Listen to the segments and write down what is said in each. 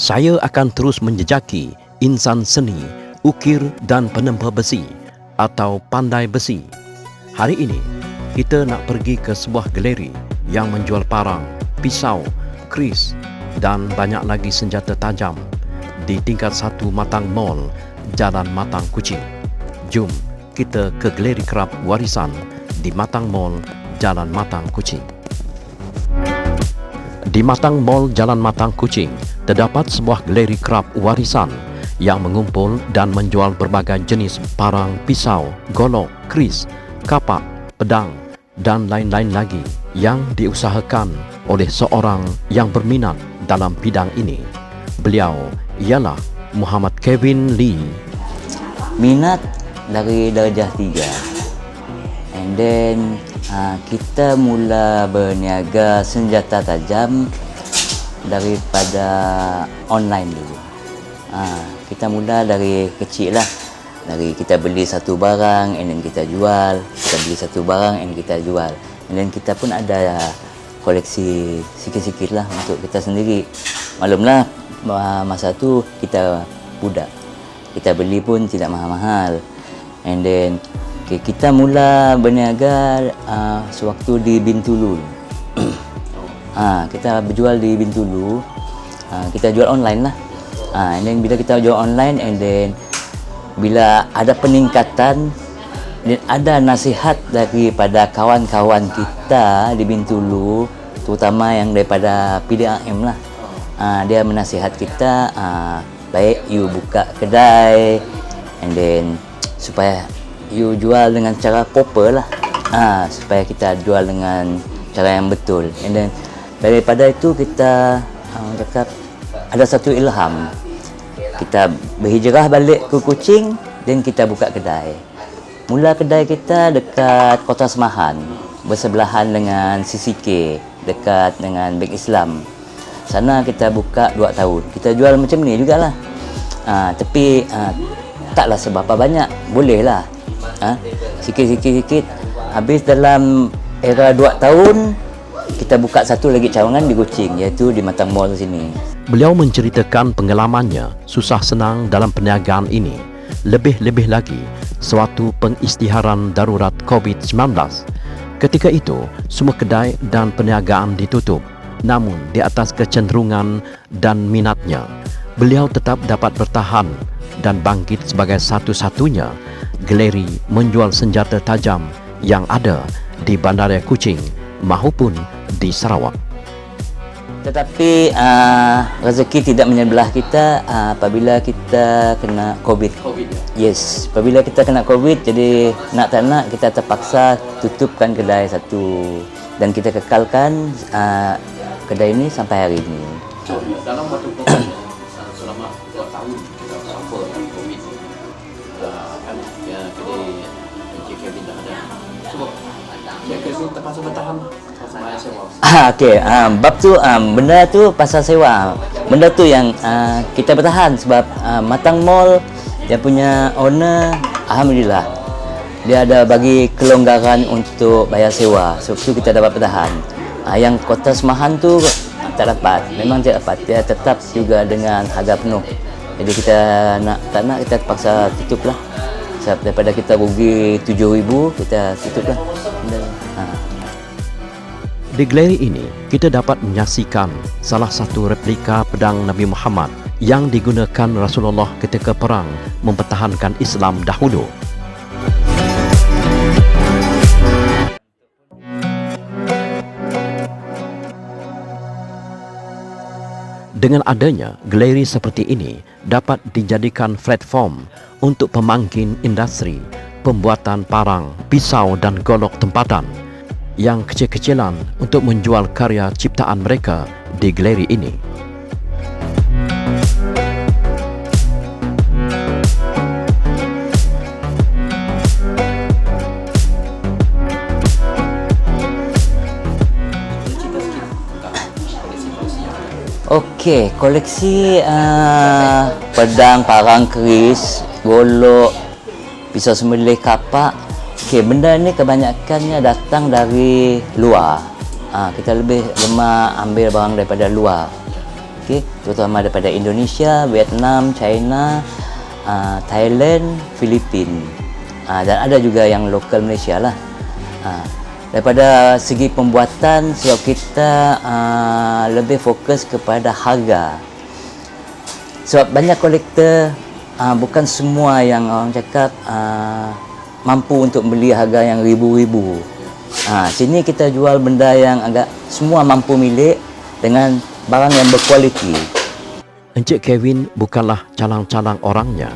Saya akan terus menjejaki insan seni, ukir dan penempa besi atau pandai besi. Hari ini, kita nak pergi ke sebuah galeri yang menjual parang, pisau, keris dan banyak lagi senjata tajam di tingkat 1 Matang Mall, Jalan Matang Kuching. Jom kita ke galeri kerap warisan di Matang Mall, Jalan Matang Kuching. Di Matang Mall, Jalan Matang Kuching, terdapat sebuah galeri kerap warisan yang mengumpul dan menjual berbagai jenis parang, pisau, golok, keris, kapak, pedang dan lain-lain lagi yang diusahakan oleh seorang yang berminat dalam bidang ini. Beliau ialah Muhammad Kevin Lee. Minat dari darjah 3 and then kita mula berniaga senjata tajam daripada online dulu. Kita mula dari kecil lah. Dari kita beli satu barang and then kita jual, kita beli satu barang and kita jual. And then kita pun ada koleksi sikit-sikit lah untuk kita sendiri. Maklumlah masa tu kita budak. Kita beli pun tidak mahal-mahal. And then kita mula berniaga sewaktu di Bintulu. Kita berjual di Bintulu. Kita jual online lah. And then bila kita jual online and then bila ada peningkatan dan ada nasihat daripada kawan-kawan kita di Bintulu, terutama yang daripada PDAM lah. Dia menasihat kita, baik you buka kedai and then supaya you jual dengan cara proper lah. Supaya kita jual dengan cara yang betul. And then daripada itu kita cakap ada satu ilham. Kita berhijrah balik ke Kuching dan kita buka kedai. Mula kedai kita dekat Kota Semahan, bersebelahan dengan CCK, dekat dengan Bank Islam. Sana kita buka 2 tahun. Kita jual macam ni jugalah. Tapi taklah seberapa banyak. Boleh lah. Sikit-sikit. Habis dalam era 2 tahun, kita buka satu lagi cawangan di Kuching, iaitu di Matang Mall sini. Beliau menceritakan pengalamannya susah senang dalam perniagaan ini. Lebih-lebih lagi, suatu pengisytiharan darurat COVID-19. Ketika itu, semua kedai dan perniagaan ditutup. Namun, di atas kecenderungan dan minatnya, beliau tetap dapat bertahan dan bangkit sebagai satu-satunya galeri menjual senjata tajam yang ada di Bandaraya Kuching maupun di Sarawak. Tetapi rezeki tidak menyebelah kita apabila kita kena COVID. Yes, apabila kita kena COVID, jadi nak tak nak kita terpaksa tutupkan kedai satu dan kita kekalkan kedai ini sampai hari ini. Dalam waktu COVID selama 2 tahun kita suffer dengan COVID, kan kedai Encik Kevin dah ada. So, Encik Kevin terpaksa bertahan pasal bayar sewa. Okey, bab tu benda tu pasal sewa. Benda tu yang kita bertahan sebab Matang Mall dia punya owner alhamdulillah dia ada bagi kelonggaran untuk bayar sewa. Sebab tu kita dapat bertahan. Yang Kota Semahan tu tak dapat. Memang tidak dapat. Dia tetap juga dengan harga penuh. Jadi kita tak nak kita terpaksa tutup lah. Sebab daripada kita rugi 7,000 kita tutup lah. Di galeri ini, kita dapat menyaksikan salah satu replika pedang Nabi Muhammad yang digunakan Rasulullah ketika perang mempertahankan Islam dahulu. Dengan adanya galeri seperti ini dapat dijadikan platform untuk pemangkin industri pembuatan parang, pisau dan golok tempatan yang kecil-kecilan untuk menjual karya ciptaan mereka di galeri ini. Okey, koleksi pedang, parang, keris, golok, pisau sembelih, kapak. Okey, benda ni kebanyakannya datang dari luar. Kita lebih gemar ambil barang daripada luar. okey, terutama daripada Indonesia, Vietnam, China, Thailand, Filipina, dan ada juga yang lokal Malaysia lah. Daripada segi pembuatan, sebab kita lebih fokus kepada harga. Sebab banyak kolektor, bukan semua yang orang cakap mampu untuk beli harga yang ribu-ribu. Sini kita jual benda yang agak semua mampu milik dengan barang yang berkualiti. Encik Kevin bukanlah calang-calang orangnya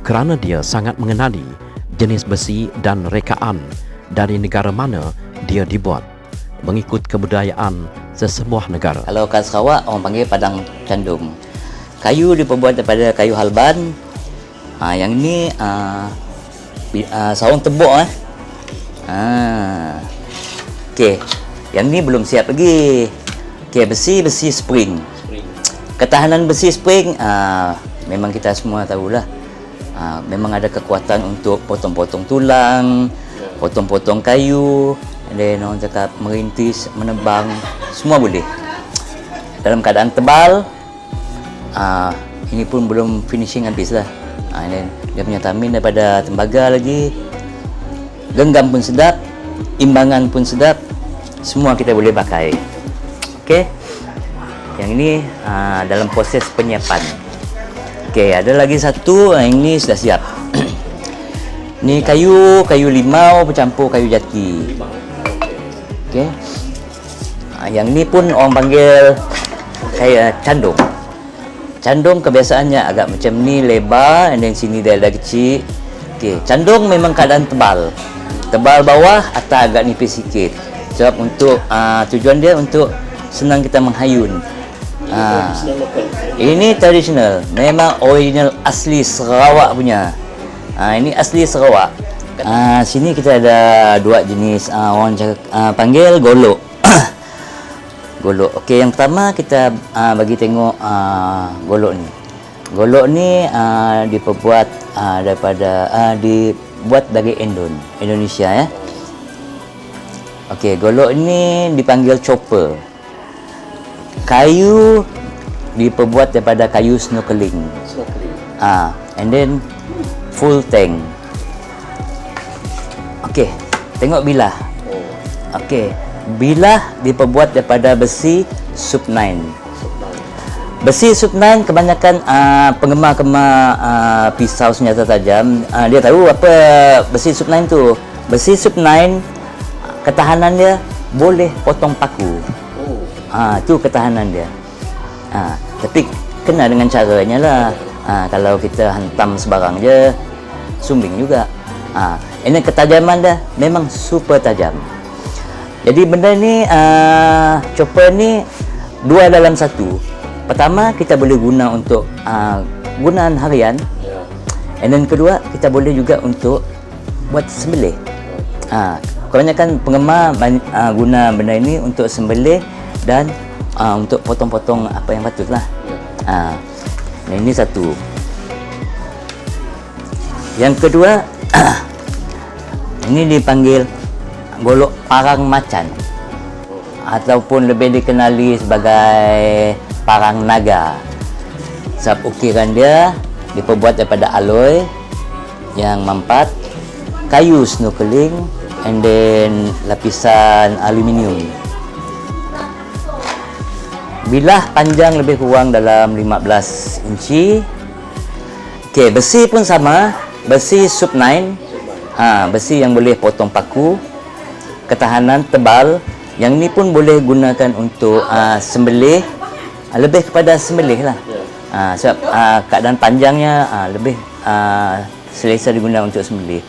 kerana dia sangat mengenali jenis besi dan rekaan dari negara mana dia dibuat mengikut kebudayaan sesebuah negara. Kalau kat Sarawak, orang panggil padang candung. Kayu diperbuat daripada kayu halban. Yang ni sarung tebuk. Okey, yang ni belum siap lagi. Okey, besi spring. Ketahanan besi spring, memang kita semua tahulah. Memang ada kekuatan untuk potong-potong tulang, potong-potong kayu, dan orang cakap merintis, menebang, semua boleh. Dalam keadaan tebal, ini pun belum finishing habis lah. Dan dia punya tamin daripada tembaga lagi, genggam pun sedap, imbangan pun sedap, semua kita boleh pakai. Okey, yang ini dalam proses penyiapan. Okey, ada lagi satu, yang ini sudah siap. Ni kayu limau bercampur kayu jati. Okey, yang ni pun orang panggil kayak candung. Candung kebiasaannya agak macam ni, lebar, dan sini dia ada kecil. Okey, candung memang keadaan tebal. Tebal bawah, atas agak nipis sikit. Sebab untuk tujuan dia untuk senang kita menghayun. Ini tradisional, memang original asli Sarawak punya. Ini asli Sarawak. Sini kita ada dua jenis, orang panggil golok. Golok. Okey, yang pertama kita bagi tengok golok ni. Golok ni diperbuat daripada dibuat dari Indonesia ya. Okey, golok ni dipanggil chopper. Kayu diperbuat daripada kayu snorkeling. And then full tank. Okey, tengok bilah. Okey, bilah diperbuat daripada besi sub 9. Besi sub 9 kebanyakan penggemar-gemar pisau senjata tajam, dia tahu apa besi sub 9 tu. Besi sub 9 ketahanan dia boleh potong paku. Tu ketahanan dia. Tapi kena dengan caranya lah. Kalau kita hantam sebarang je, sumbing juga. Ini ketajaman dia memang super tajam. Jadi benda ni, chopper ni dua dalam satu. Pertama, kita boleh guna untuk gunaan harian. And then kedua, kita boleh juga untuk buat sembelih. Kebanyakan penggemar guna benda ini untuk sembelih dan untuk potong-potong apa yang patutlah. Nah, ini satu. Yang kedua, ini dipanggil golok parang macan, ataupun lebih dikenali sebagai parang naga. Sebab ukiran dia diperbuat daripada alloy yang mampat, kayu snorkeling, and then lapisan aluminium. Bilah panjang lebih kurang dalam 15 inci. Okey, besi pun sama, besi sub 9. Besi yang boleh potong paku, ketahanan tebal. Yang ni pun boleh gunakan untuk sembelih, lebih kepada sembelih lah. Sebab keadaan panjangnya lebih selesa digunakan untuk sembelih.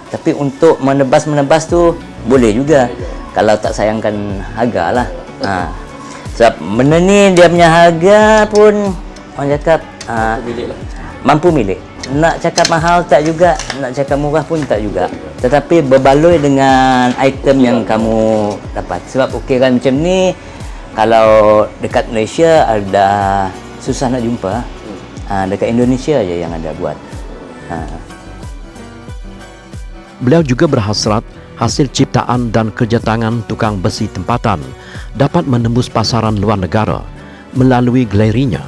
Tapi untuk menebas tu boleh juga, kalau tak sayangkan harga lah. Sebab benda ni dia punya harga pun orang cakap mampu milik. Nak cakap mahal tak juga, nak cakap murah pun tak juga. Tetapi berbaloi dengan item yang kamu dapat. Sebab ukiran macam ni, kalau dekat Malaysia ada susah nak jumpa. Dekat Indonesia aja yang ada buat. Beliau juga berhasrat hasil ciptaan dan kerja tangan tukang besi tempatan dapat menembus pasaran luar negara melalui galerinya,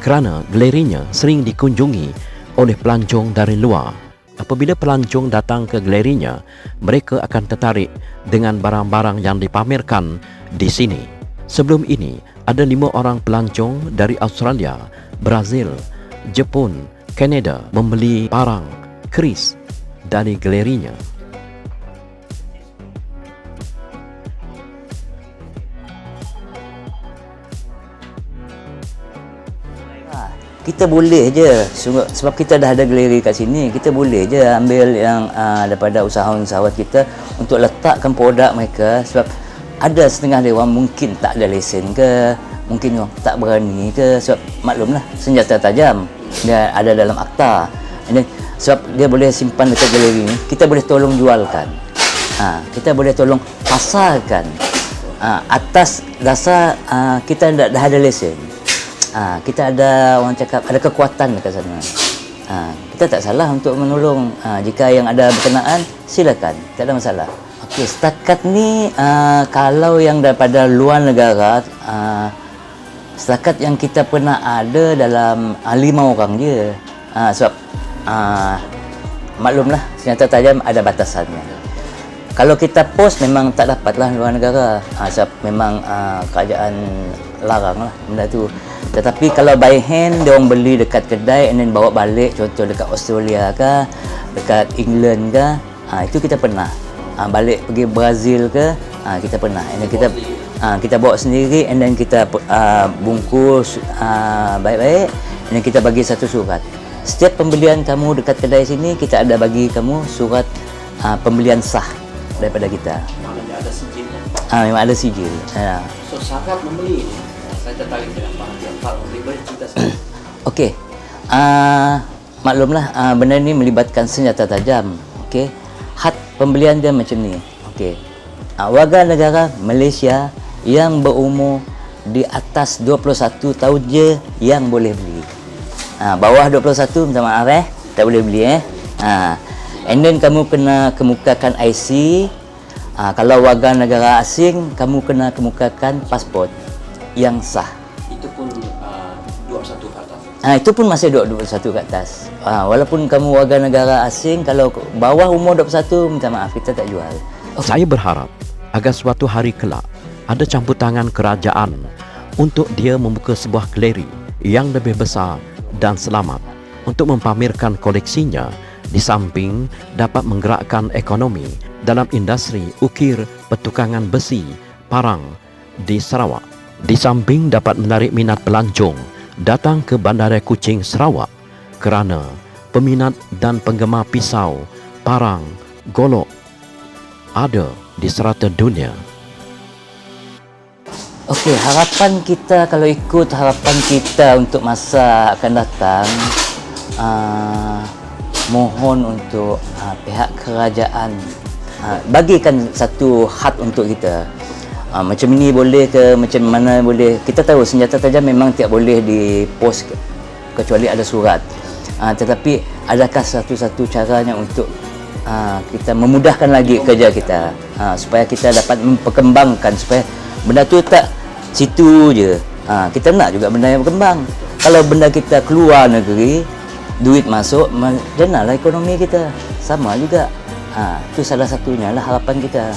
kerana galerinya sering dikunjungi oleh pelancong dari luar. Apabila pelancong datang ke galerinya, mereka akan tertarik dengan barang-barang yang dipamerkan di sini. Sebelum ini, ada 5 orang pelancong dari Australia, Brazil, Jepun, Kanada membeli barang keris dari galerinya. Kita boleh je sebab kita dah ada galeri kat sini, kita boleh je ambil yang daripada usahawan-usahawan kita untuk letakkan produk mereka, sebab ada setengah dia orang mungkin tak ada lesen ke, mungkin orang tak berani ke, sebab maklumlah senjata tajam dia ada dalam akta. And then, sebab dia boleh simpan dekat galeri ni, kita boleh tolong jualkan, kita boleh tolong pasarkan atas dasar kita dah ada lesen. Kita ada, orang cakap, ada kekuatan dekat sana. Kita tak salah untuk menolong. Jika yang ada berkenaan, silakan, tak ada masalah. Okey, setakat ni kalau yang daripada luar negara, setakat yang kita pernah ada dalam 5 orang je. Sebab maklumlah, senjata tajam ada batasannya. Kalau kita post memang tak dapatlah luar negara. Sebab memang kerajaan larang lah benda tu. Tetapi kalau by hand, dia orang beli dekat kedai and then bawa balik, contoh dekat Australia ke, dekat England ke, itu kita pernah. Balik pergi Brazil ke, kita pernah. And then kita bawa sendiri and then kita bungkus baik-baik and then kita bagi satu surat. Setiap pembelian kamu dekat kedai sini, kita ada bagi kamu surat pembelian sah daripada kita. Maknanya ada sijilnya. Memang ada sijil. So syarat membeli ini, saya tertarik dengan bahagian Pak boleh cerita sedikit. Okey. Maklumlah benda ni melibatkan senjata tajam. Okey. Had pembelian dia macam ni. Okey. Warga negara Malaysia yang berumur di atas 21 tahun je yang boleh beli. Bawah 21 minta maaf tak boleh beli and then kamu kena kemukakan IC. Kalau warga negara asing, kamu kena kemukakan pasport yang sah. Itu pun 21 ke atas. Itu pun masih 21 ke atas. Walaupun kamu warga negara asing, kalau bawah umur 21, minta maaf, kita tak jual. Saya berharap agar suatu hari kelak ada campur tangan kerajaan untuk dia membuka sebuah galeri yang lebih besar dan selamat untuk mempamerkan koleksinya, di samping dapat menggerakkan ekonomi dalam industri ukir pertukangan besi parang di Sarawak. Di samping dapat menarik minat pelancong datang ke Bandaraya Kuching, Sarawak, kerana peminat dan penggemar pisau, parang, golok ada di serata dunia. Okey, harapan kita, kalau ikut harapan kita untuk masa akan datang, mohon untuk pihak kerajaan bagikan satu had untuk kita. Macam ini boleh ke, macam mana boleh. Kita tahu senjata tajam memang tidak boleh dipost kecuali ada surat. Tetapi adakah satu-satu caranya untuk kita memudahkan lagi kerja kita, supaya kita dapat memperkembangkan, supaya benda tu tak situ je. Kita nak juga benda yang berkembang. Kalau benda kita keluar negeri, duit masuk, jenalah ekonomi kita. Sama juga. Itu salah satunya lah harapan kita.